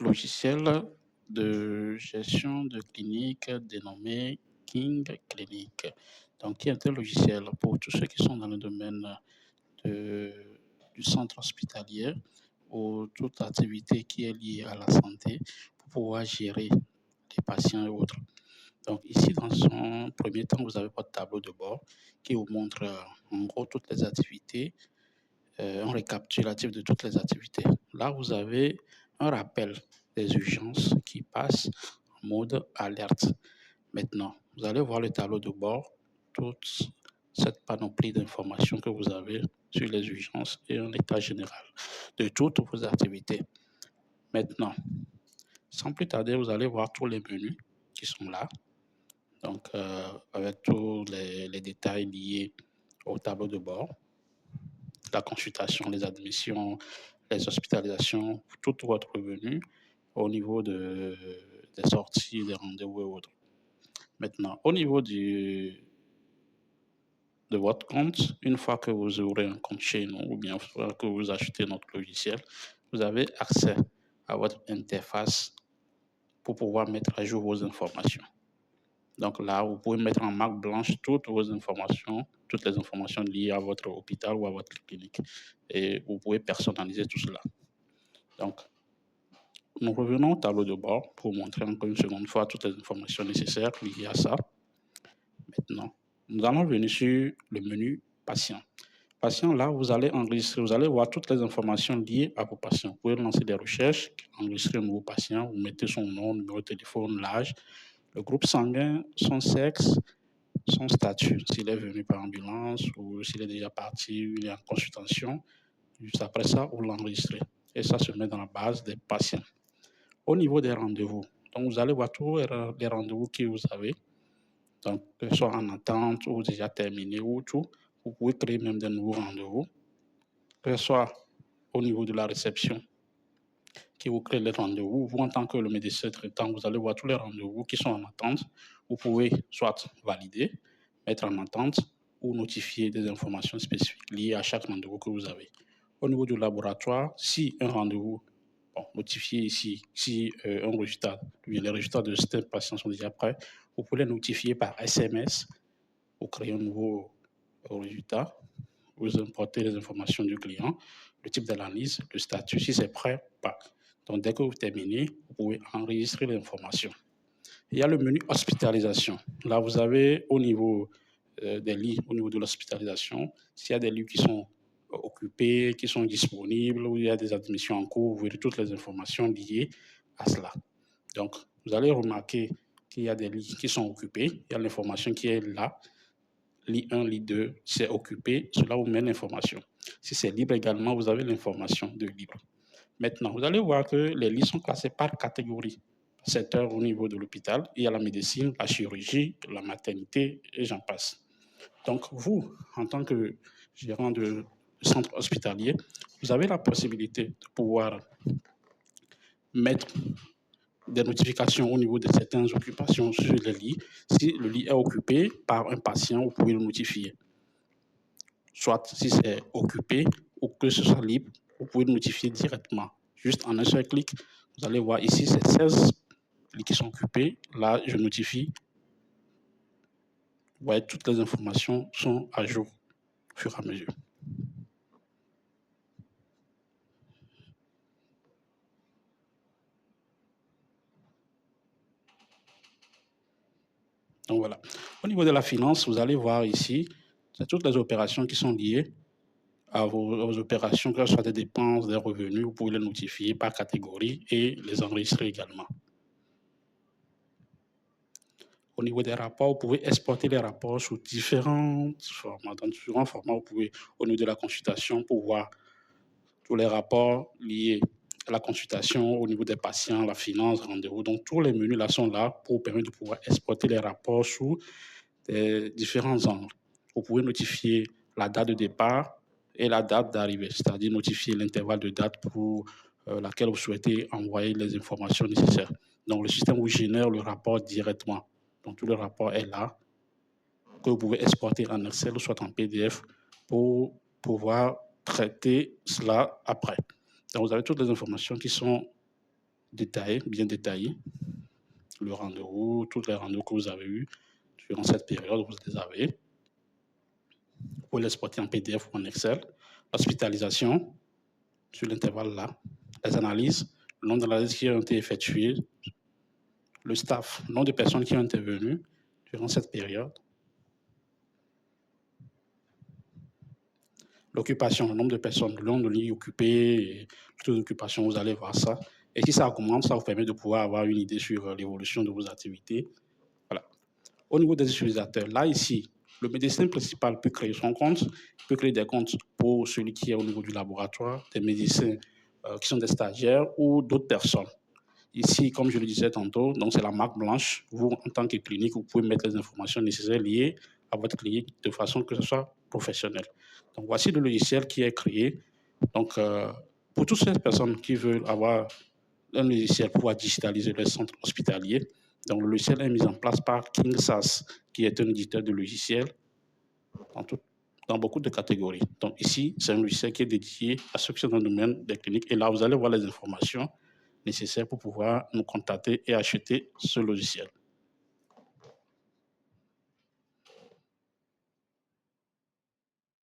logiciel de gestion de clinique dénommé King Clinic. Donc, qui est un logiciel pour tous ceux qui sont dans le domaine de- du centre hospitalier ou toute activité qui est liée à la santé pour pouvoir gérer les patients et autres. Donc, ici, dans son premier temps, vous avez votre tableau de bord qui vous montre en gros toutes les activités, un récapitulatif de toutes les activités. Là, vous avez un rappel des urgences qui passe en mode alerte. Maintenant, vous allez voir le tableau de bord, toute cette panoplie d'informations que vous avez sur les urgences et un état général de toutes vos activités. Maintenant, sans plus tarder, vous allez voir tous les menus qui sont là, donc avec tous les détails liés au tableau de bord, la consultation, les admissions, les hospitalisations, tout votre revenu au niveau des sorties, des rendez-vous et autres. Maintenant, au niveau de votre compte, une fois que vous aurez un compte chez nous ou bien une fois que vous achetez notre logiciel, vous avez accès à votre interface pour pouvoir mettre à jour vos informations. Donc là, vous pouvez mettre en marque blanche toutes vos informations, toutes les informations liées à votre hôpital ou à votre clinique. Et vous pouvez personnaliser tout cela. Donc, nous revenons au tableau de bord pour montrer encore une seconde fois toutes les informations nécessaires liées à ça. Maintenant, nous allons venir sur le menu patient. Patient, là, vous allez enregistrer, vous allez voir toutes les informations liées à vos patients. Vous pouvez lancer des recherches, enregistrer un nouveau patient, vous mettez son nom, numéro de téléphone, l'âge, le groupe sanguin, son sexe, son statut, s'il est venu par ambulance ou s'il est déjà parti, il est en consultation. Juste après ça, vous l'enregistrez. Et ça se met dans la base des patients. Au niveau des rendez-vous, donc vous allez voir tous les rendez-vous que vous avez. Donc, que ce soit en attente ou déjà terminé ou tout, vous pouvez créer même des nouveaux rendez-vous. Que ce soit au niveau de la réception qui vous crée les rendez-vous, vous, en tant que le médecin traitant, vous allez voir tous les rendez-vous qui sont en attente. Vous pouvez soit valider, mettre en attente ou notifier des informations spécifiques liées à chaque rendez-vous que vous avez. Au niveau du laboratoire, si un rendez-vous, bon, notifié ici, si un résultat, les résultats de certains patients sont déjà prêts, vous pouvez les notifier par SMS ou créer un nouveau résultat. Vous importez les informations du client, le type d'analyse, le statut, si c'est prêt, pas. Donc, dès que vous terminez, vous pouvez enregistrer l'information. Il y a le menu hospitalisation. Là, vous avez au niveau des lits, au niveau de l'hospitalisation, s'il y a des lits qui sont occupés, qui sont disponibles, ou il y a des admissions en cours, vous verrez toutes les informations liées à cela. Donc, vous allez remarquer qu'il y a des lits qui sont occupés, il y a l'information qui est là, lit 1, lit 2, c'est occupé, cela vous met l'information. Si c'est libre également, vous avez l'information de libre. Maintenant, vous allez voir que les lits sont classés par catégorie. Secteur au niveau de l'hôpital, il y a la médecine, la chirurgie, la maternité et j'en passe. Donc, vous, en tant que gérant de centre hospitalier, vous avez la possibilité de pouvoir mettre des notifications au niveau de certaines occupations sur le lit. Si le lit est occupé par un patient, vous pouvez le notifier. Soit si c'est occupé ou que ce soit libre, vous pouvez le notifier directement. Juste en un seul clic, vous allez voir ici, c'est 16 lits qui sont occupés. Là, je notifie. Vous voyez, toutes les informations sont à jour au fur et à mesure. Donc voilà. Au niveau de la finance, vous allez voir ici, c'est toutes les opérations qui sont liées à vos opérations, que ce soit des dépenses, des revenus, vous pouvez les notifier par catégorie et les enregistrer également. Au niveau des rapports, vous pouvez exporter les rapports sous différents formats. Dans différents formats, vous pouvez, au niveau de la consultation, pour voir tous les rapports liés à la consultation, au niveau des patients, la finance, rendez-vous. Donc, tous les menus là sont là pour permettre de pouvoir exporter les rapports sous différents angles. Vous pouvez notifier la date de départ et la date d'arrivée, c'est-à-dire notifier l'intervalle de date pour laquelle vous souhaitez envoyer les informations nécessaires. Donc, le système vous génère le rapport directement. Donc, tout le rapport est là, que vous pouvez exporter en Excel ou soit en PDF pour pouvoir traiter cela après. Donc, vous avez toutes les informations qui sont détaillé, bien détaillé, le rendez-vous, toutes les rendez-vous que vous avez eus durant cette période, vous les avez. Vous pouvez l'exporter en PDF ou en Excel. L'hospitalisation, sur l'intervalle là. Les analyses, le nombre d'analyses qui ont été effectuées, le staff, le nombre de personnes qui ont intervenu durant cette période. L'occupation, le nombre de personnes, le nombre de lits occupés, le taux d'occupation, vous allez voir ça. Et si ça augmente, ça vous permet de pouvoir avoir une idée sur l'évolution de vos activités. Voilà. Au niveau des utilisateurs, là, ici, le médecin principal peut créer son compte, peut créer des comptes pour celui qui est au niveau du laboratoire, des médecins qui sont des stagiaires ou d'autres personnes. Ici, comme je le disais tantôt, donc c'est la marque blanche. Vous, en tant que clinique, vous pouvez mettre les informations nécessaires liées à votre clinique de façon que ce soit professionnel. Donc, voici le logiciel qui est créé. Donc, pour toutes ces personnes qui veulent avoir un logiciel pour pouvoir digitaliser le centre hospitalier, donc le logiciel est mis en place par KingSaaS, qui est un éditeur de logiciels dans beaucoup de catégories. Donc ici, c'est un logiciel qui est dédié à ceux qui sont dans le domaine des cliniques. Et là, vous allez voir les informations nécessaires pour pouvoir nous contacter et acheter ce logiciel.